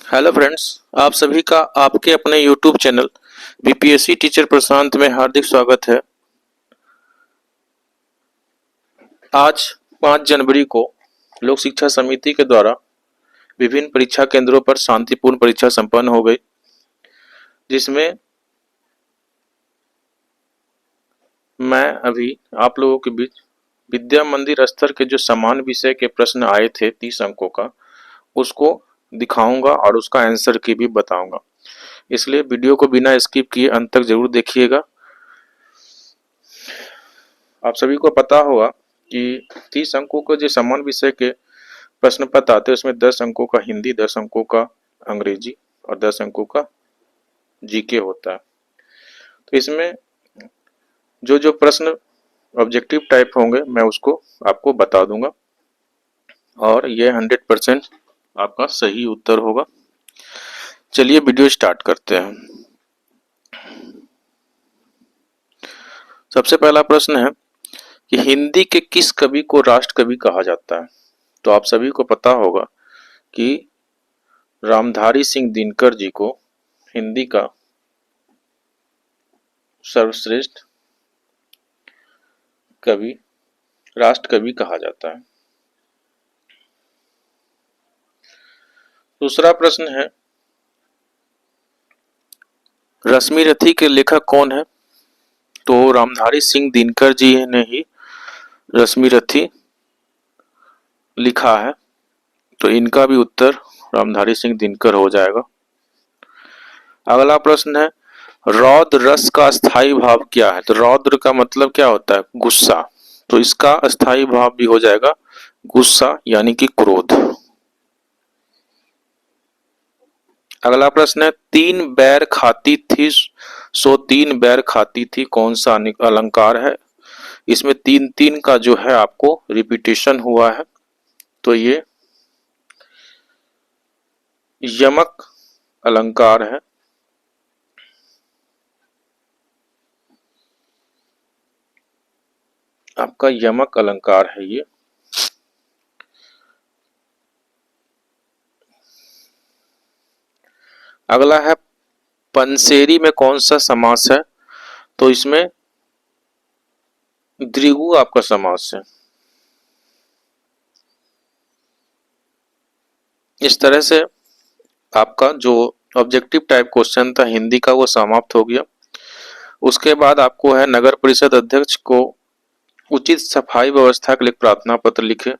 Hello friends, आप सभी का आपके अपने यूट्यूब चैनल बीपीएससी टीचर प्रशांत में हार्दिक स्वागत है। आज 5 जनवरी को लोक शिक्षा समिति के द्वारा विभिन्न परीक्षा केंद्रों पर शांतिपूर्ण परीक्षा संपन्न हो गई, जिसमें मैं अभी आप लोगों के बीच विद्या मंदिर स्तर के जो समान विषय के प्रश्न आए थे 30 अंकों का, उसको दिखाऊंगा और उसका आंसर की भी बताऊंगा। इसलिए वीडियो को बिना स्किप किए अंत तक जरूर देखिएगा। आप सभी को पता होगा कि 30 अंकों के जो समान विषय के प्रश्न पत्र आते हैं उसमें 10 अंकों का हिंदी, 10 अंकों का अंग्रेजी और 10 अंकों का जीके होता है। तो इसमें जो जो प्रश्न ऑब्जेक्टिव टाइप होंगे मैं उसको आपको बता दूंगा और ये 100% आपका सही उत्तर होगा। चलिए वीडियो स्टार्ट करते हैं। सबसे पहला प्रश्न है कि हिंदी के किस कवि को राष्ट्र कवि कहा जाता है। तो आप सभी को पता होगा कि रामधारी सिंह दिनकर जी को हिंदी का सर्वश्रेष्ठ कवि, राष्ट्र कवि कहा जाता है। दूसरा प्रश्न है रश्मि रथी के लेखक कौन है। तो रामधारी सिंह दिनकर जी ने ही रश्मि रथी लिखा है, तो इनका भी उत्तर रामधारी सिंह दिनकर हो जाएगा। अगला प्रश्न है रौद्र रस का स्थायी भाव क्या है। तो रौद्र का मतलब क्या होता है, गुस्सा, तो इसका स्थायी भाव भी हो जाएगा गुस्सा यानी कि क्रोध। अगला प्रश्न है तीन बैर खाती थी सो तीन बैर खाती थी, कौन सा अलंकार है। इसमें तीन तीन का जो है आपको रिपीटेशन हुआ है, तो ये यमक अलंकार है। आपका यमक अलंकार है ये। अगला है पंसेरी में कौन सा समास है। तो इसमें द्विगु आपका समास है। इस तरह से आपका जो ऑब्जेक्टिव टाइप क्वेश्चन था हिंदी का वो समाप्त हो गया। उसके बाद आपको है नगर परिषद अध्यक्ष को उचित सफाई व्यवस्था के लिए प्रार्थना पत्र लिखे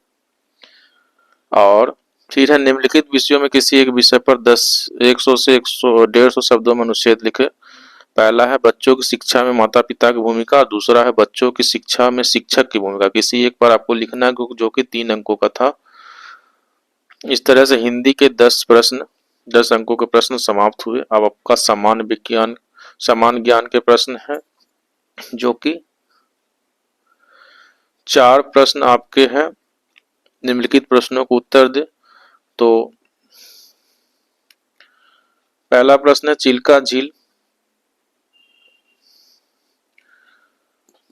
और फिर है निम्नलिखित विषयों में किसी एक विषय पर 100 से 150 शब्दों में अनुच्छेद लिखे। पहला है बच्चों की शिक्षा में माता पिता की भूमिका, दूसरा है बच्चों की शिक्षा में शिक्षक की भूमिका। किसी एक पर आपको लिखना है जो कि 3 अंकों का था। इस तरह से हिंदी के 10 अंकों के प्रश्न समाप्त हुए। अब आपका समान ज्ञान के प्रश्न है, जो कि 4 प्रश्न आपके हैं। निम्नलिखित प्रश्नों को उत्तर दे। तो पहला प्रश्न है चिल्का झील।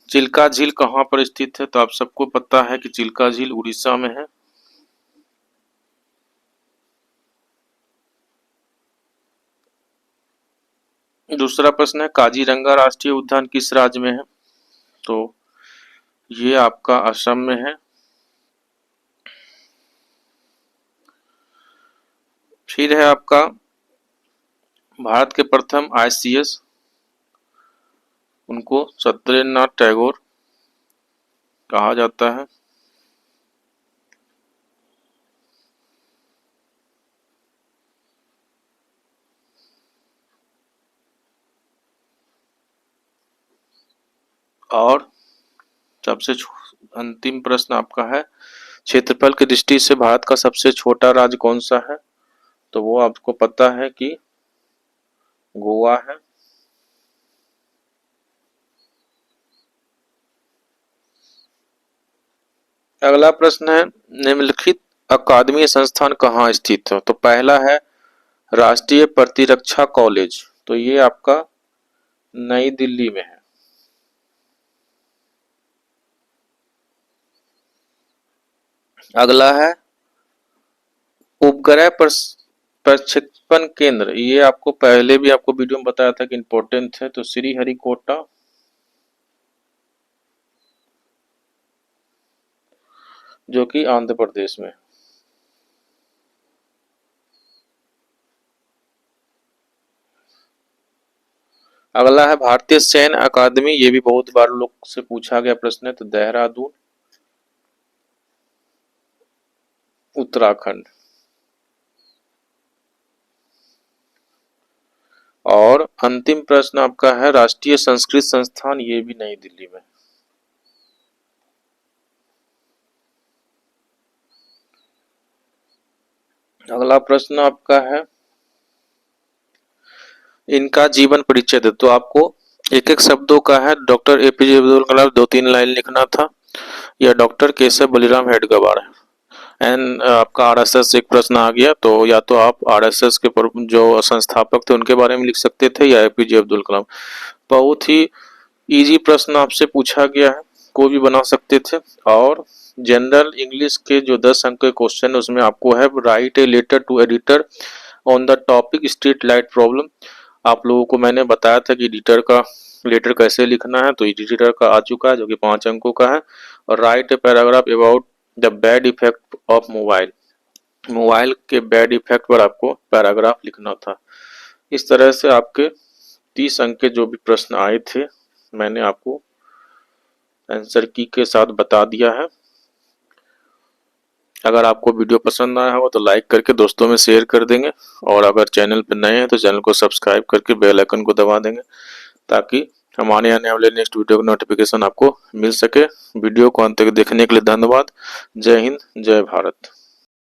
चिल्का झील कहाँ पर स्थित है। तो आप सबको पता है कि चिल्का झील उड़ीसा में है। दूसरा प्रश्न है काजीरंगा राष्ट्रीय उद्यान किस राज्य में है। तो ये आपका असम में है। फिर है आपका भारत के प्रथम आईसीएस, उनको सत्येंद्रनाथ टैगोर कहा जाता है। और सबसे अंतिम प्रश्न आपका है क्षेत्रफल की दृष्टि से भारत का सबसे छोटा राज्य कौन सा है। तो वो आपको पता है कि गोवा है। अगला प्रश्न है निम्नलिखित अकादमी संस्थान कहाँ स्थित है। तो पहला है राष्ट्रीय प्रतिरक्षा कॉलेज, तो ये आपका नई दिल्ली में है। अगला है उपग्रह प्रक्षेपण केंद्र, ये आपको पहले भी आपको वीडियो में बताया था कि इम्पोर्टेंट है। तो श्रीहरिकोटा, जो कि आंध्र प्रदेश में। अगला है भारतीय सैन्य अकादमी, ये भी बहुत बार लोग से पूछा गया प्रश्न है। तो देहरादून, उत्तराखंड। और अंतिम प्रश्न आपका है राष्ट्रीय संस्कृत संस्थान, ये भी नई दिल्ली में। अगला प्रश्न आपका है इनका जीवन परिचय दे। तो आपको एक एक शब्दों का है। Doctor APJ Abdul Kalam 2-3 line लिखना था, या डॉक्टर केशव बलिराम हेडगेवार। एंड आपका आरएसएस एक प्रश्न आ गया, तो या तो आप आरएसएस के जो संस्थापक थे उनके बारे में लिख सकते थे, या एपीजे अब्दुल कलाम। बहुत ही इजी प्रश्न आपसे पूछा गया है, कोई भी बना सकते थे। और जनरल इंग्लिश के जो 10 अंक के क्वेश्चन है उसमें आपको है write a letter to editor on the topic street light problem. आप लोगों को मैंने बताया था कि एडिटर का लेटर कैसे लिखना है, तो एडिटर का आ चुका है जो कि 5 अंकों का है। और right a paragraph about the bad effect of mobile, mobile के बैड इफेक्ट पर आपको पैराग्राफ लिखना था। इस तरह से आपके 30 अंक के जो भी प्रश्न आए थे मैंने आपको आंसर की के साथ बता दिया है। अगर आपको वीडियो पसंद आया हो तो लाइक करके दोस्तों में शेयर कर देंगे, और अगर चैनल पर नए हैं तो चैनल को सब्सक्राइब करके बेल आइकन को दबा देंगे, ताकि हमारे आने वाले नेक्स्ट वीडियो का नोटिफिकेशन आपको मिल सके। वीडियो को अंत तक देखने के लिए धन्यवाद। जय हिंद, जय भारत।